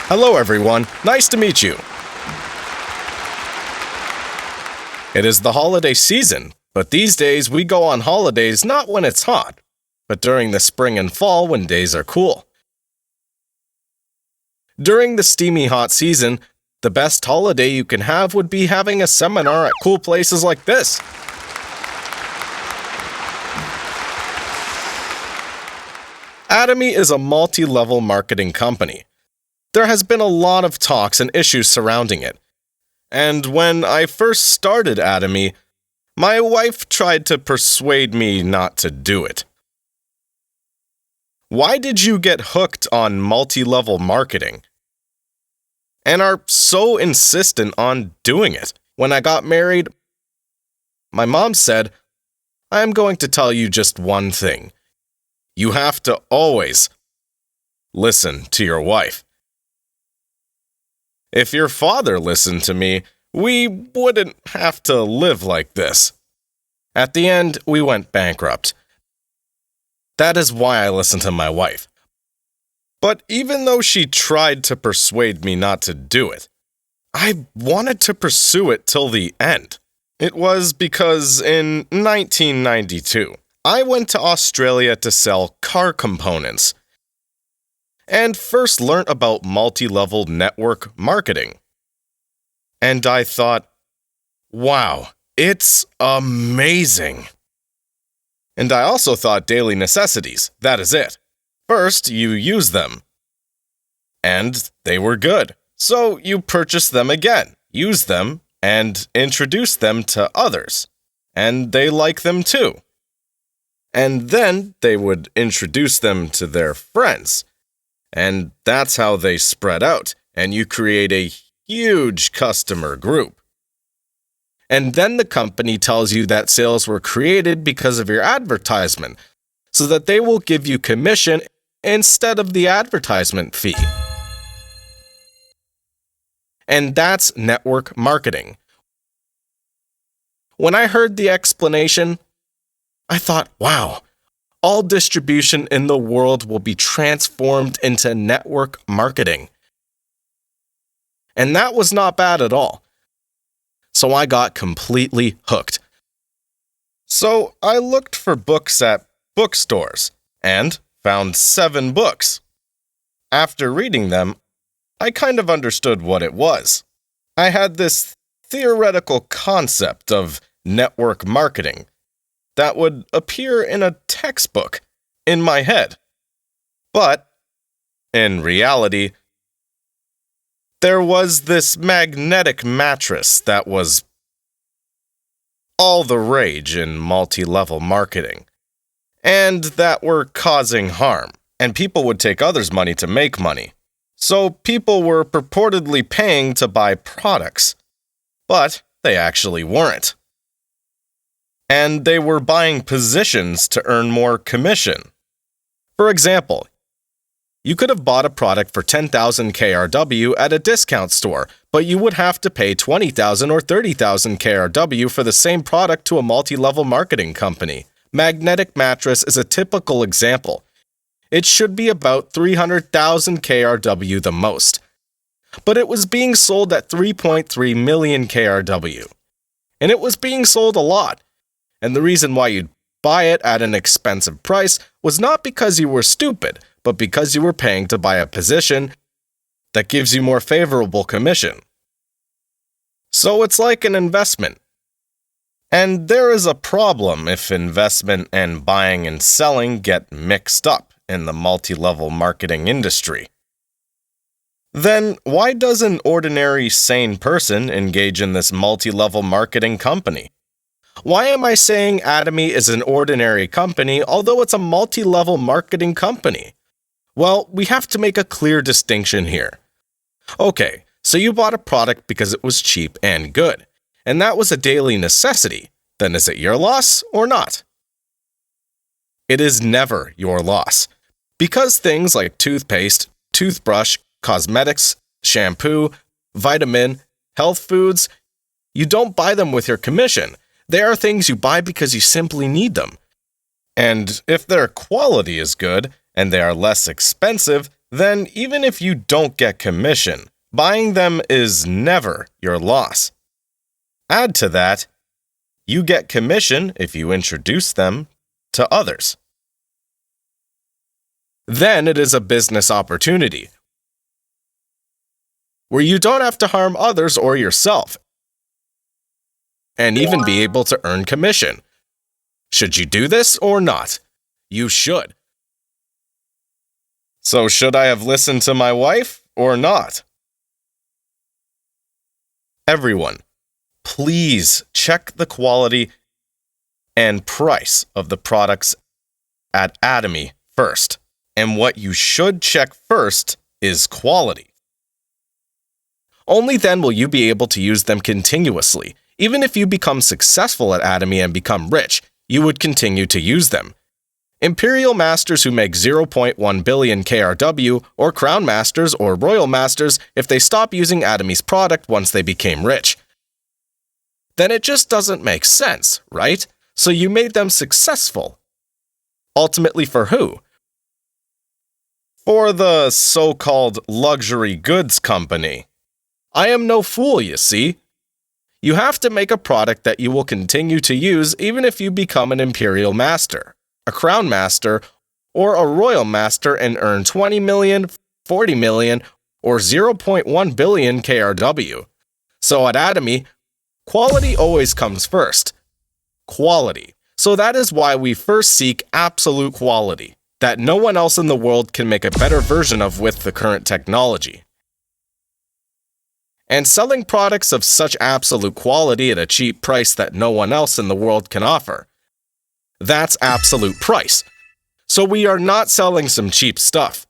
Hello everyone, nice to meet you. It is the holiday season, but these days we go on holidays not when it's hot, but during the spring and fall when days are cool. During the steamy hot season, the best holiday you can have would be having a seminar at cool places like this. Atomy is a multi-level marketing company. There has been a lot of talks and issues surrounding it. And when I first started Atomy, my wife tried to persuade me not to do it. Why did you get hooked on multi-level marketing? And are so insistent on doing it? When I got married, my mom said, "I am going to tell you just one thing. You have to always listen to your wife." If your father listened to me, we wouldn't have to live like this. At the end, we went bankrupt. That is why I listened to my wife. But even though she tried to persuade me not to do it, I wanted to pursue it till the end. It was because in 1992, I went to Australia to sell car components and first learned about multi-level network marketing. And I thought, wow, it's amazing. And I also thought daily necessities, that is it. First, you use them. And they were good. So you purchase them again, use them, and introduce them to others. And they like them too. And then they would introduce them to their friends. And that's how they spread out, and you create a huge customer group. And then the company tells you that sales were created because of your advertisement, so that they will give you commission instead of the advertisement fee. And that's network marketing. When I heard the explanation, I thought, wow, all distribution in the world will be transformed into network marketing. And that was not bad at all. So I got completely hooked. So I looked for books at bookstores and found 7 books. After reading them, I kind of understood what it was. I had this theoretical concept of network marketing that would appear in a textbook in my head. But, in reality, there was this magnetic mattress that was all the rage in multi-level marketing, and that were causing harm, and people would take others' money to make money. So people were purportedly paying to buy products, but they actually weren't. And they were buying positions to earn more commission. For example, you could have bought a product for 10,000 KRW at a discount store, but you would have to pay 20,000 or 30,000 KRW for the same product to a multi-level marketing company. Magnetic mattress is a typical example. It should be about 300,000 KRW the most. But it was being sold at 3.3 million KRW. And it was being sold a lot. And the reason why you'd buy it at an expensive price was not because you were stupid, but because you were paying to buy a position that gives you more favorable commission. So it's like an investment. And there is a problem if investment and buying and selling get mixed up in the multi-level marketing industry. Then why does an ordinary sane person engage in this multi-level marketing company? Why am I saying Atomy is an ordinary company, although it's a multi-level marketing company? Well, we have to make a clear distinction here. Okay, so you bought a product because it was cheap and good, and that was a daily necessity. Then is it your loss or not? It is never your loss. Because things like toothpaste, toothbrush, cosmetics, shampoo, vitamin, health foods, you don't buy them with your commission. They are things you buy because you simply need them. And if their quality is good and they are less expensive, then even if you don't get commission, buying them is never your loss. Add to that, you get commission if you introduce them to others. Then it is a business opportunity, where you don't have to harm others or yourself, and even be able to earn commission. Should you do this or not? You should. So should I have listened to my wife or not? Everyone, please check the quality and price of the products at Atomy first. And what you should check first is quality. Only then will you be able to use them continuously. Even if you become successful at Atomy and become rich, you would continue to use them. Imperial Masters who make 0.1 billion KRW, or Crown Masters or Royal Masters if they stop using Atomy's product once they became rich. Then it just doesn't make sense, right? So you made them successful. Ultimately for who? For the so-called luxury goods company. I am no fool, you see. You have to make a product that you will continue to use even if you become an Imperial Master, a Crown Master, or a Royal Master and earn 20 million, 40 million, or 0.1 billion KRW. So at Atomy, quality always comes first. Quality. So that is why we first seek absolute quality, that no one else in the world can make a better version of with the current technology. And selling products of such absolute quality at a cheap price that no one else in the world can offer. That's absolute price. So we are not selling some cheap stuff.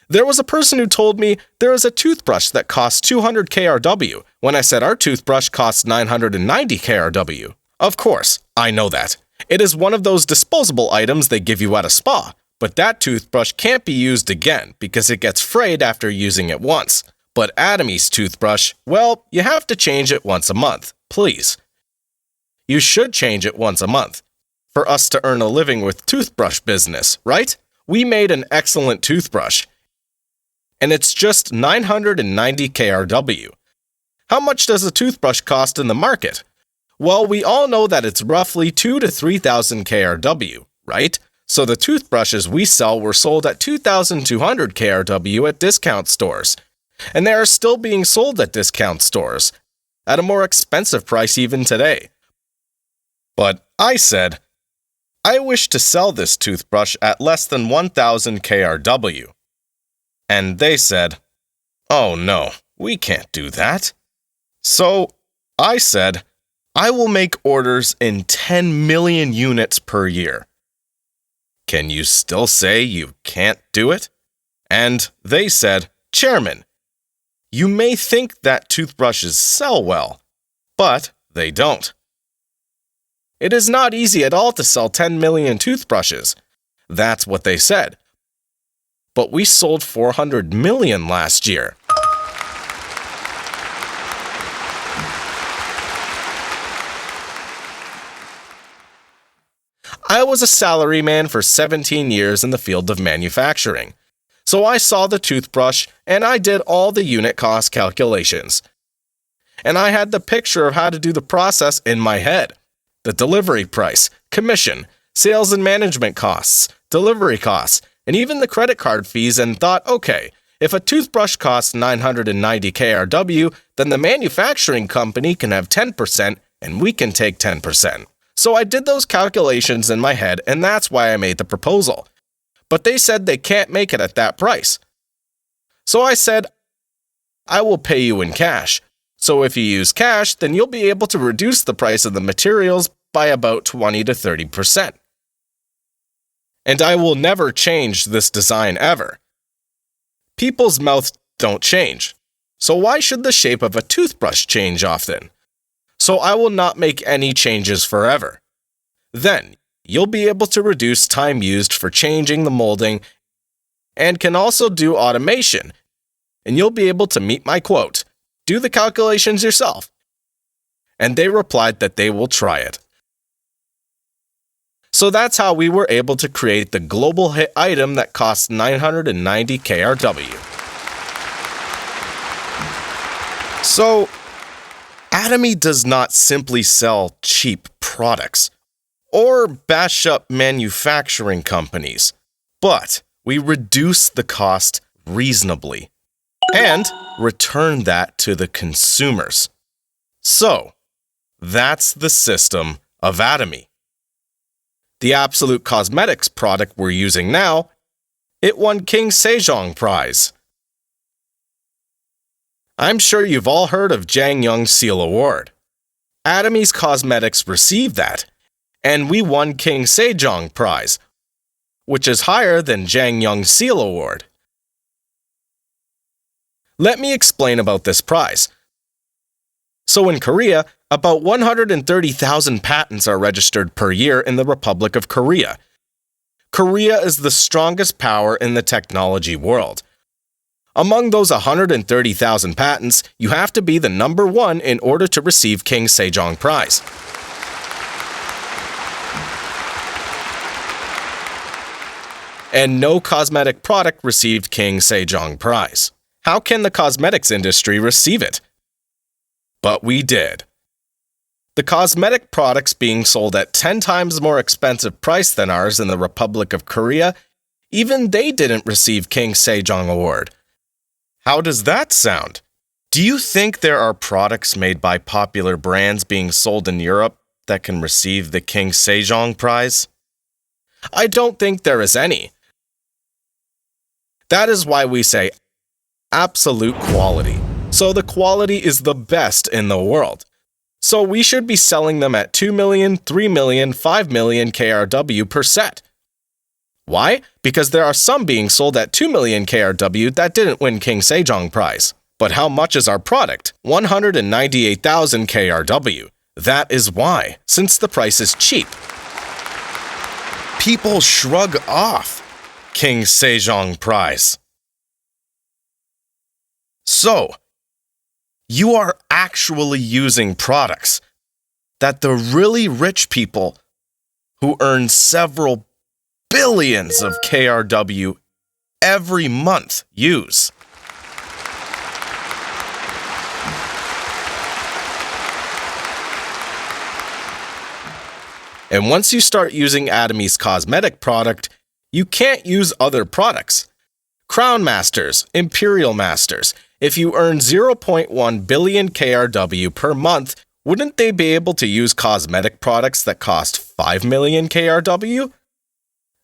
There was a person who told me there is a toothbrush that costs 200 KRW when I said our toothbrush costs 990 KRW. Of course, I know that. It is one of those disposable items they give you at a spa, but that toothbrush can't be used again because it gets frayed after using it once. But Atomy's toothbrush, well, you have to change it once a month, please. You should change it once a month. For us to earn a living with toothbrush business, right? We made an excellent toothbrush. And it's just 990 KRW. How much does a toothbrush cost in the market? Well, we all know that it's roughly 2,000 to 3,000 KRW, right? So the toothbrushes we sell were sold at 2,200 KRW at discount stores. And they are still being sold at discount stores, at a more expensive price even today. But I said, I wish to sell this toothbrush at less than 1,000 KRW. And they said, oh no, we can't do that. So I said, I will make orders in 10 million units per year. Can you still say you can't do it? And they said, Chairman, you may think that toothbrushes sell well, but they don't. It is not easy at all to sell 10 million toothbrushes. That's what they said. But we sold 400 million last year. I was a salaryman for 17 years in the field of manufacturing. So I saw the toothbrush and I did all the unit cost calculations. And I had the picture of how to do the process in my head. The delivery price, commission, sales and management costs, delivery costs, and even the credit card fees, and thought, okay, if a toothbrush costs 990 KRW, then the manufacturing company can have 10% and we can take 10%. So I did those calculations in my head, and that's why I made the proposal. But they said they can't make it at that price. So I said, I will pay you in cash. So if you use cash, then you'll be able to reduce the price of the materials by about 20 to 30%. And I will never change this design ever. People's mouths don't change. So why should the shape of a toothbrush change often? So I will not make any changes forever. Then, you'll be able to reduce time used for changing the molding and can also do automation. And you'll be able to meet my quote, do the calculations yourself. And they replied that they will try it. So that's how we were able to create the global hit item that costs 990 KRW. So, Atomy does not simply sell cheap products or bash up manufacturing companies, but we reduce the cost reasonably and return that to the consumers. So, that's the system of Atomy. The Absolute Cosmetics product we're using now, it won King Sejong Prize. I'm sure you've all heard of Jang Young Seal Award. Atomy's Cosmetics received that, and we won King Sejong Prize, which is higher than Jang Young Seal Award. Let me explain about this prize. So in Korea, about 130,000 patents are registered per year in the Republic of Korea. Korea is the strongest power in the technology world. Among those 130,000 patents, you have to be the number one in order to receive King Sejong Prize. And no cosmetic product received King Sejong Prize. How can the cosmetics industry receive it? But we did. The cosmetic products being sold at 10 times more expensive price than ours in the Republic of Korea, even they didn't receive King Sejong Award. How does that sound? Do you think there are products made by popular brands being sold in Europe that can receive the King Sejong Prize? I don't think there is any. That is why we say absolute quality. So the quality is the best in the world. So we should be selling them at 2 million, 3 million, 5 million KRW per set. Why? Because there are some being sold at 2 million KRW that didn't win King Sejong Prize. But how much is our product? 198,000 KRW. That is why, since the price is cheap. People shrug off King Sejong Prize. So, you are actually using products that the really rich people who earn several billions of KRW every month use. And once you start using Atomy's cosmetic product, you can't use other products. Crown Masters, Imperial Masters, if you earn 0.1 billion KRW per month, wouldn't they be able to use cosmetic products that cost 5 million KRW?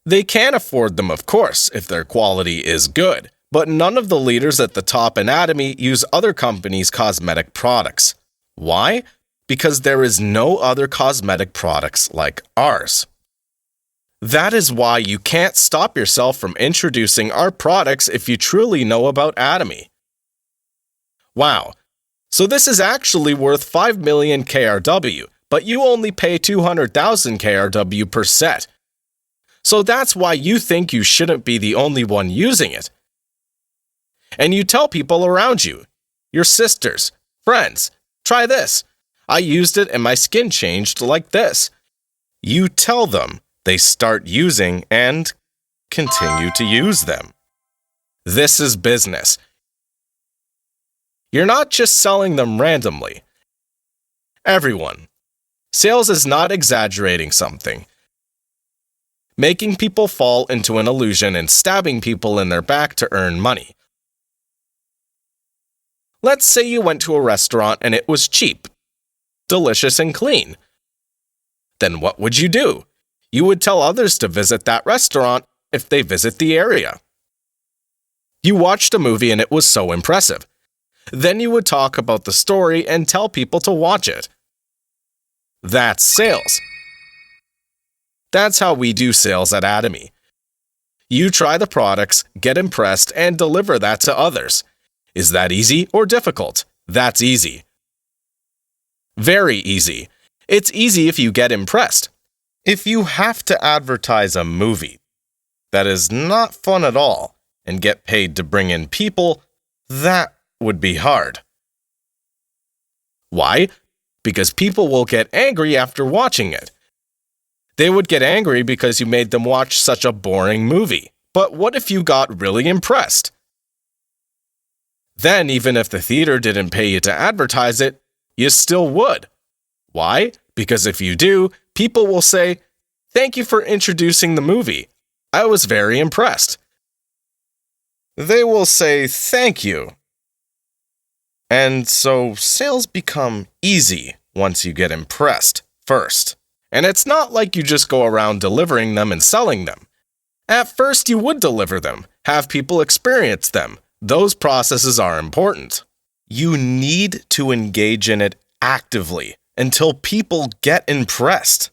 They can afford them, of course, if their quality is good, but none of the leaders at the top in Atomy use other companies' cosmetic products. Why? Because there is no other cosmetic products like ours. That is why you can't stop yourself from introducing our products if you truly know about Atomy. Wow, so this is actually worth 5 million KRW, but you only pay 200,000 KRW per set. So that's why you think you shouldn't be the only one using it. And you tell people around you, your sisters, friends, try this. I used it and my skin changed like this. You tell them, they start using and continue to use them. This is business. You're not just selling them randomly. Everyone. Sales is not exaggerating something, making people fall into an illusion and stabbing people in their back to earn money. Let's say you went to a restaurant and it was cheap, delicious and clean. Then what would you do? You would tell others to visit that restaurant if they visit the area. You watched a movie and it was so impressive. Then you would talk about the story and tell people to watch it. That's sales. That's how we do sales at Atomy. You try the products, get impressed, and deliver that to others. Is that easy or difficult? That's easy. Very easy. It's easy if you get impressed. If you have to advertise a movie that is not fun at all and get paid to bring in people, that would be hard. Why? Because people will get angry after watching it. They would get angry because you made them watch such a boring movie. But what if you got really impressed? Then, even if the theater didn't pay you to advertise it, you still would. Why? Because if you do, people will say, "Thank you for introducing the movie. I was very impressed." They will say thank you. And so sales become easy once you get impressed first. And it's not like you just go around delivering them and selling them. At first, you would deliver them, have people experience them. Those processes are important. You need to engage in it actively until people get impressed.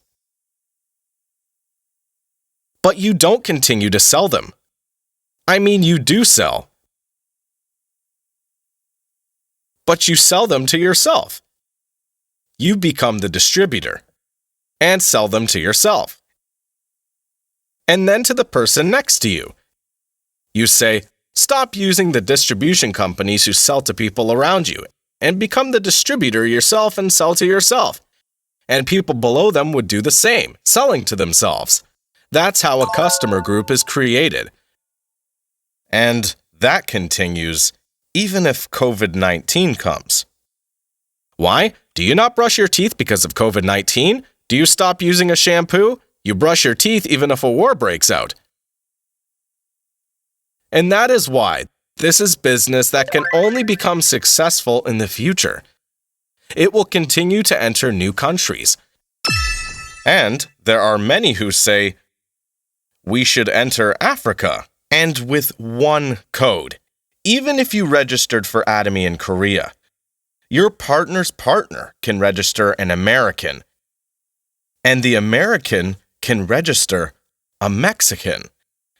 But you don't continue to sell them. I mean, you do sell. But you sell them to yourself. You become the distributor and sell them to yourself. And then to the person next to you. You say, "Stop using the distribution companies who sell to people around you and become the distributor yourself and sell to yourself." And people below them would do the same, selling to themselves. That's how a customer group is created. And that continues even if COVID-19 comes. Why? Do you not brush your teeth because of COVID-19? Do you stop using a shampoo? You brush your teeth even if a war breaks out. And that is why this is business that can only become successful in the future. It will continue to enter new countries. And there are many who say, we should enter Africa, and with one code. Even if you registered for Atomy in Korea, your partner's partner can register an American, and the American can register a Mexican,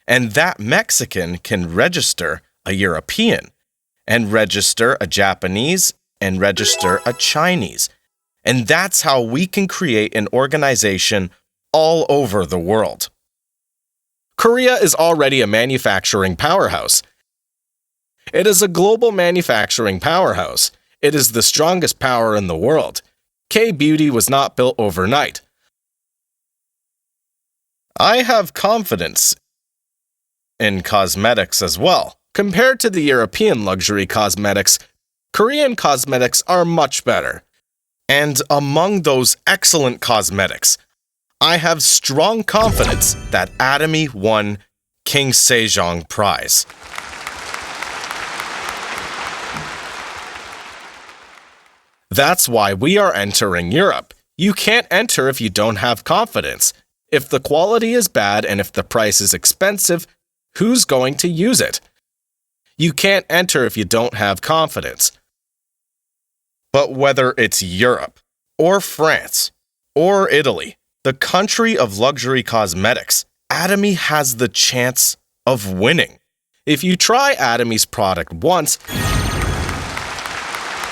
and that Mexican can register a European, and register a Japanese, and register a Chinese. And that's how we can create an organization all over the world. Korea is already a manufacturing powerhouse. It is a global manufacturing powerhouse. It is the strongest power in the world. K-beauty was not built overnight. I have confidence in cosmetics as well. Compared to the European luxury cosmetics, Korean cosmetics are much better. And among those excellent cosmetics, I have strong confidence that Atomy won King Sejong Prize. That's why we are entering Europe. You can't enter if you don't have confidence. If the quality is bad and if the price is expensive, who's going to use it? You can't enter if you don't have confidence. But whether it's Europe, or France, or Italy, the country of luxury cosmetics, Atomy has the chance of winning. If you try Atomy's product once,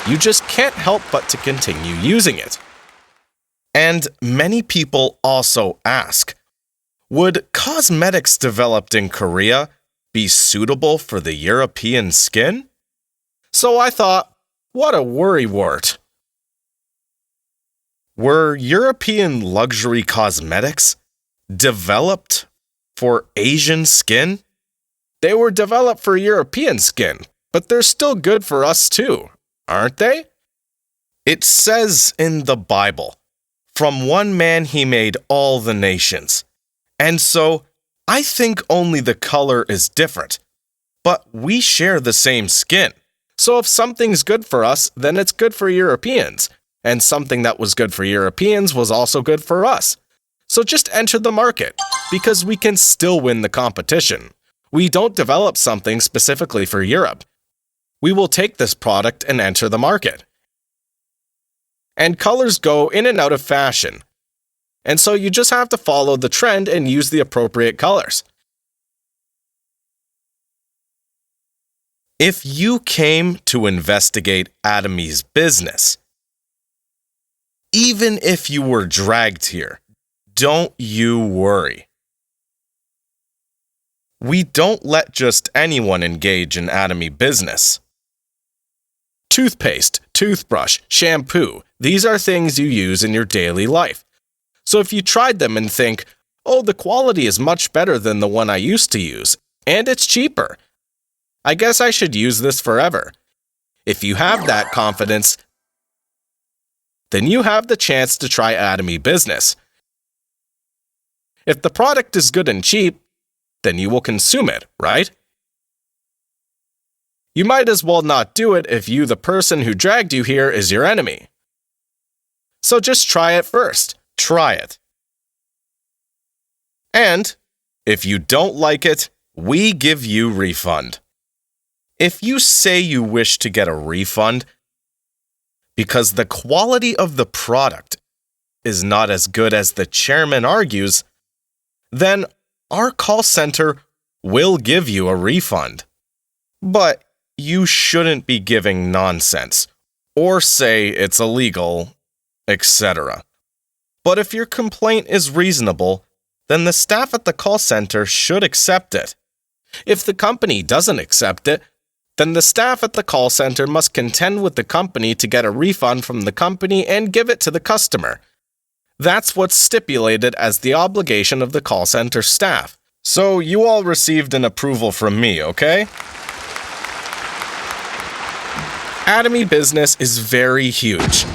you just can't help but to continue using it. And many people also ask, would cosmetics developed in Korea be suitable for the European skin? So I thought, what a worrywart. Were European luxury cosmetics developed for Asian skin? They were developed for European skin, but they're still good for us too, aren't they? It says in the Bible, "From one man he made all the nations." And so, I think only the color is different, but we share the same skin. So if something's good for us, then it's good for Europeans. And something that was good for Europeans was also good for us. So just enter the market, because we can still win the competition. We don't develop something specifically for Europe. We will take this product and enter the market. And colors go in and out of fashion. And so you just have to follow the trend and use the appropriate colors. If you came to investigate Atomy's business, even if you were dragged here, don't you worry. We don't let just anyone engage in Atomy business. Toothpaste, toothbrush, shampoo, these are things you use in your daily life. So if you tried them and think, oh, the quality is much better than the one I used to use, and it's cheaper, I guess I should use this forever. If you have that confidence, then you have the chance to try Atomy Business. If the product is good and cheap, then you will consume it, right? You might as well not do it if you, the person who dragged you here, is your enemy. So just try it first. Try it. And if you don't like it, we give you refund. If you say you wish to get a refund because the quality of the product is not as good as the chairman argues, then our call center will give you a refund. But you shouldn't be giving nonsense or say it's illegal, etc. But if your complaint is reasonable, then the staff at the call center should accept it. If the company doesn't accept it, then the staff at the call center must contend with the company to get a refund from the company and give it to the customer. That's what's stipulated as the obligation of the call center staff. So you all received an approval from me, okay? Atomy Business is very huge.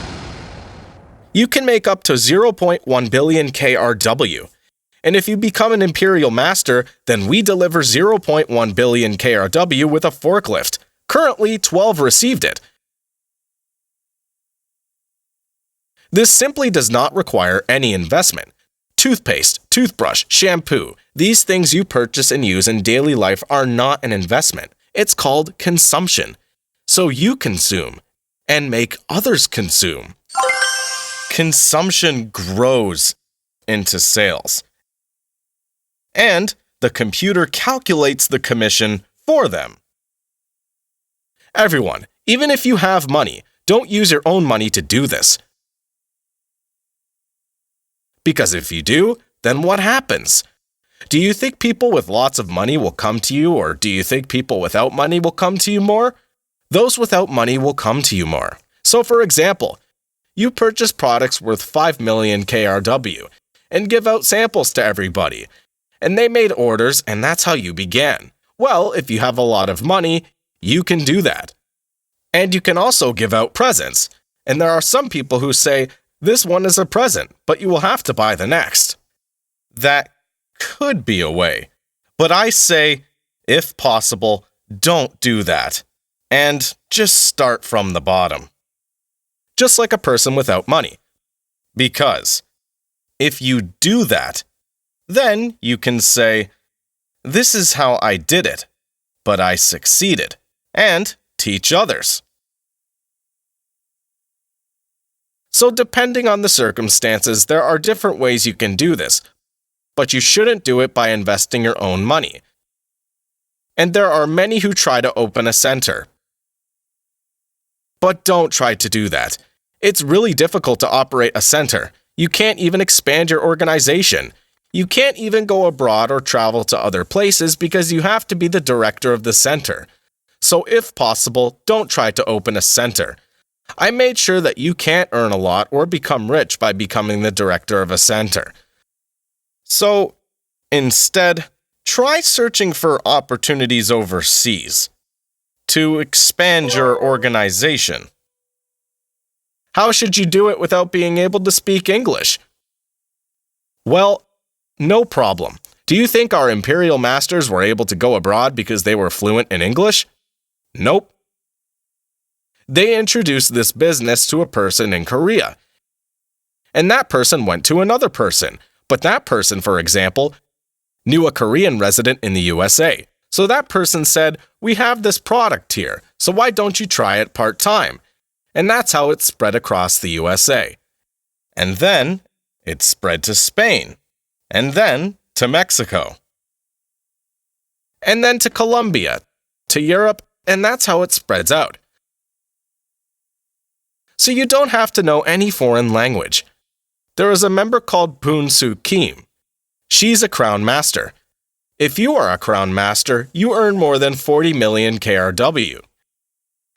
You can make up to 0.1 billion KRW. And if you become an Imperial Master, then we deliver 0.1 billion KRW with a forklift. Currently, 12 received it. This simply does not require any investment. Toothpaste, toothbrush, shampoo, these things you purchase and use in daily life are not an investment. It's called consumption. So you consume and make others consume. Consumption grows into sales. And the computer calculates the commission for them. Everyone, even if you have money, don't use your own money to do this. Because if you do, then what happens? Do you think people with lots of money will come to you, or do you think people without money will come to you more? Those without money will come to you more. So for example, you purchase products worth 5 million KRW and give out samples to everybody. And they made orders, and that's how you began. Well, if you have a lot of money, you can do that. And you can also give out presents. And there are some people who say, this one is a present, but you will have to buy the next. That could be a way. But I say, if possible, don't do that. And just start from the bottom. Just like a person without money. Because if you do that, then you can say, this is how I did it, but I succeeded, and teach others. So depending on the circumstances, there are different ways you can do this, but you shouldn't do it by investing your own money. And there are many who try to open a center. But don't try to do that. It's really difficult to operate a center. You can't even expand your organization. You can't even go abroad or travel to other places because you have to be the director of the center. So if possible, don't try to open a center. I made sure that you can't earn a lot or become rich by becoming the director of a center. So instead, try searching for opportunities overseas to expand your organization. How should you do it without being able to speak English? Well, no problem. Do you think our Imperial Masters were able to go abroad because they were fluent in English? Nope. They introduced this business to a person in Korea. And that person went to another person. But that person, for example, knew a Korean resident in the USA. So that person said, we have this product here, so why don't you try it part-time? And that's how it spread across the USA. And then it spread to Spain. And then to Mexico. And then to Colombia, to Europe, and that's how it spreads out. So you don't have to know any foreign language. There is a member called Poon Soo Kim. She's a Crown Master. If you are a Crown Master, you earn more than 40 million KRW.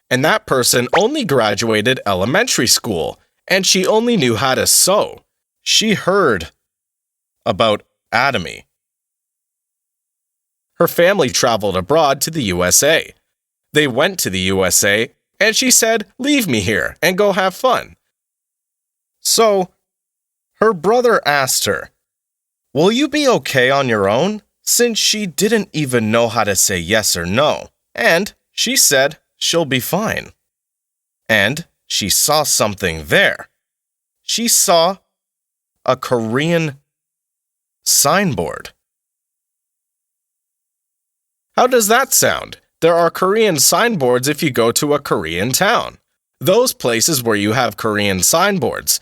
And that person only graduated elementary school, and she only knew how to sew. she heard about Atomy. Her family traveled abroad to the USA. They went to the USA, and she said, "Leave me here and go have fun." So, her brother asked her, "Will you be okay on your own?" Since she didn't even know how to say yes or no. And she said she'll be fine. And she saw something there. She saw a Korean signboard. How does that sound? There are Korean signboards if you go to a Korean town. Those places where you have Korean signboards.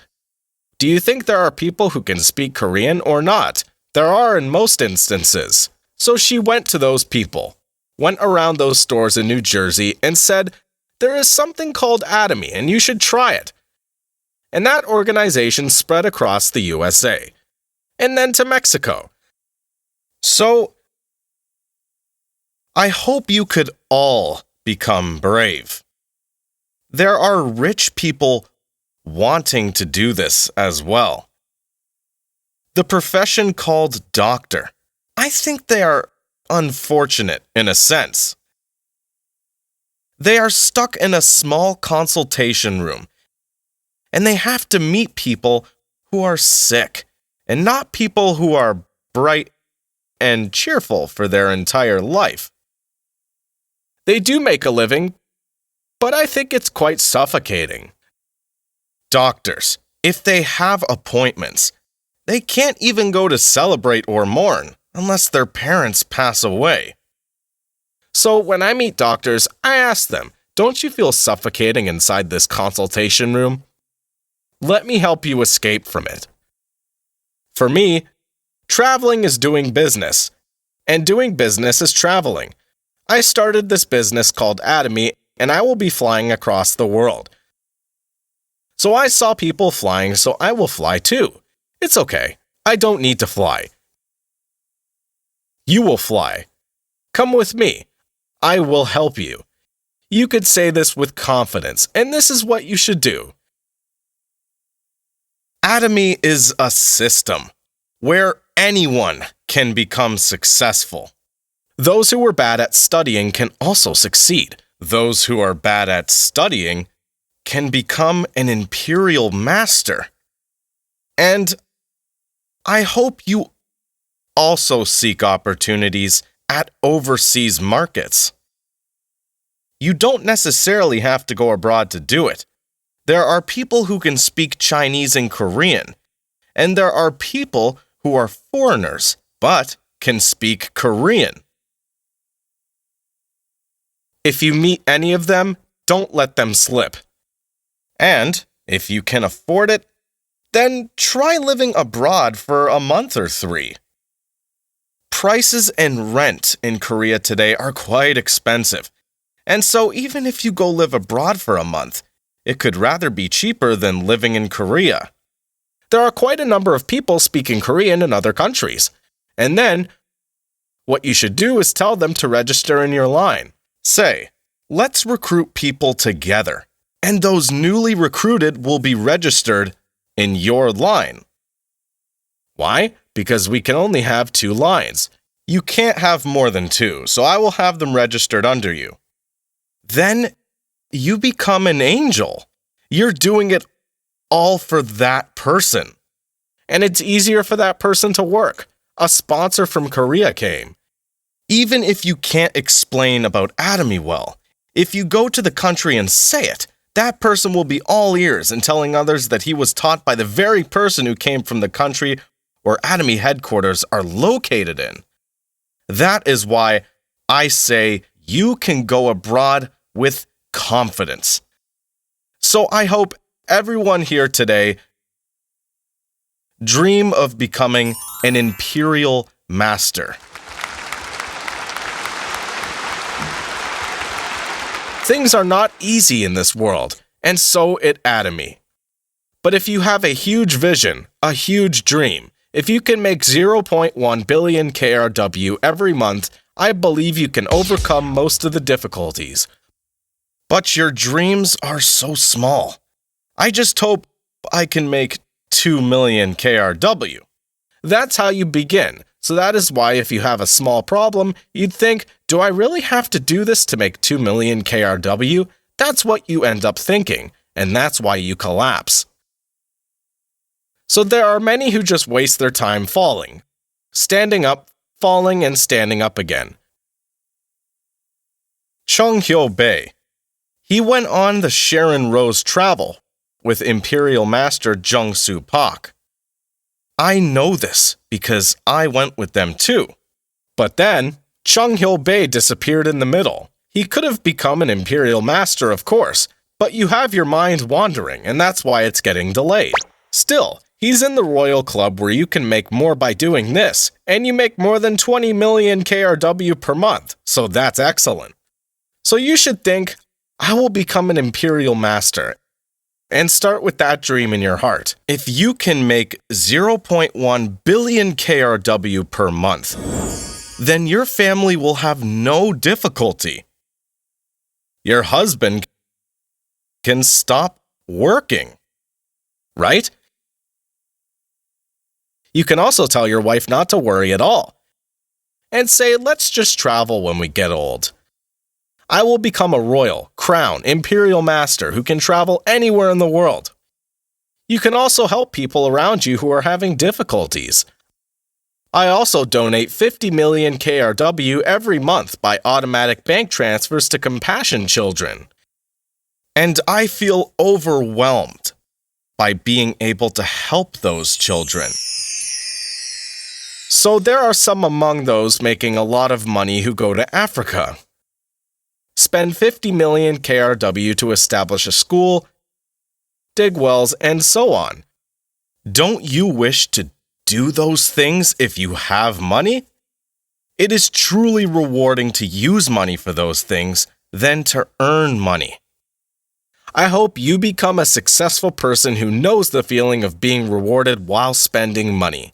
Do you think there are people who can speak Korean or not? There are in most instances. So she went to those people, went around those stores in New Jersey and said, "There is something called Atomy and you should try it." And that organization spread across the USA and then to Mexico. So, I hope you could all become brave. There are rich people wanting to do this as well. The profession called doctor, I think they are unfortunate in a sense. They are stuck in a small consultation room, and they have to meet people who are sick, and not people who are bright and cheerful for their entire life. They do make a living, but I think it's quite suffocating. Doctors, if they have appointments, they can't even go to celebrate or mourn unless their parents pass away. So when I meet doctors, I ask them, "Don't you feel suffocating inside this consultation room? Let me help you escape from it." For me, traveling is doing business, and doing business is traveling. I started this business called Atomy, and I will be flying across the world. So I saw people flying, so I will fly too. It's okay. I don't need to fly. You will fly. Come with me. I will help you. You could say this with confidence, and this is what you should do. Atomy is a system where anyone can become successful. Those who are bad at studying can also succeed. Those who are bad at studying can become an imperial master. And I hope you also seek opportunities at overseas markets. You don't necessarily have to go abroad to do it. There are people who can speak Chinese and Korean, and there are people who are foreigners but can speak Korean. If you meet any of them, don't let them slip. And if you can afford it, then try living abroad for a month or 3. Prices and rent in Korea today are quite expensive, and so even if you go live abroad for a month, it could rather be cheaper than living in Korea. There are quite a number of people speaking Korean in other countries, and then what you should do is tell them to register in your line. Say, "Let's recruit people together, and those newly recruited will be registered in your line." Why? Because we can only have 2 lines. You can't have more than 2, so I will have them registered under you. Then you become an angel. You're doing it all for that person. And it's easier for that person to work. A sponsor from Korea came. Even if you can't explain about Atomy well, if you go to the country and say it, that person will be all ears and telling others that he was taught by the very person who came from the country where Atomy headquarters are located in. That is why I say you can go abroad with confidence. So I hope everyone here today dream of becoming an imperial master. Things are not easy in this world, and so at Atomy. But if you have a huge vision, a huge dream, if you can make 0.1 billion KRW every month, I believe you can overcome most of the difficulties. But your dreams are so small. I just hope I can make 2 million KRW. That's how you begin. So that is why if you have a small problem, you'd think, do I really have to do this to make 2 million KRW? That's what you end up thinking, and that's why you collapse. So there are many who just waste their time falling, standing up, falling, and standing up again. Chung Hyo-bae. He went on the Sharon Rose travel with Imperial Master Jung Soo Pak. I know this because I went with them too. But then, Chung Hyo-bae disappeared in the middle. He could have become an Imperial Master, of course, but you have your mind wandering, and that's why it's getting delayed. Still, he's in the Royal Club where you can make more by doing this, and you make more than 20 million KRW per month, so that's excellent. So you should think, I will become an Imperial Master, and start with that dream in your heart. If you can make 0.1 billion KRW per month, then your family will have no difficulty. Your husband can stop working, right? You can also tell your wife not to worry at all, and say, let's just travel when we get old. I will become a royal, crown, imperial master who can travel anywhere in the world. You can also help people around you who are having difficulties. I also donate 50 million KRW every month by automatic bank transfers to compassion children. And I feel overwhelmed by being able to help those children. So there are some among those making a lot of money who go to Africa. Spend 50 million KRW to establish a school, dig wells, and so on. Don't you wish to do those things if you have money? It is truly rewarding to use money for those things than to earn money. I hope you become a successful person who knows the feeling of being rewarded while spending money.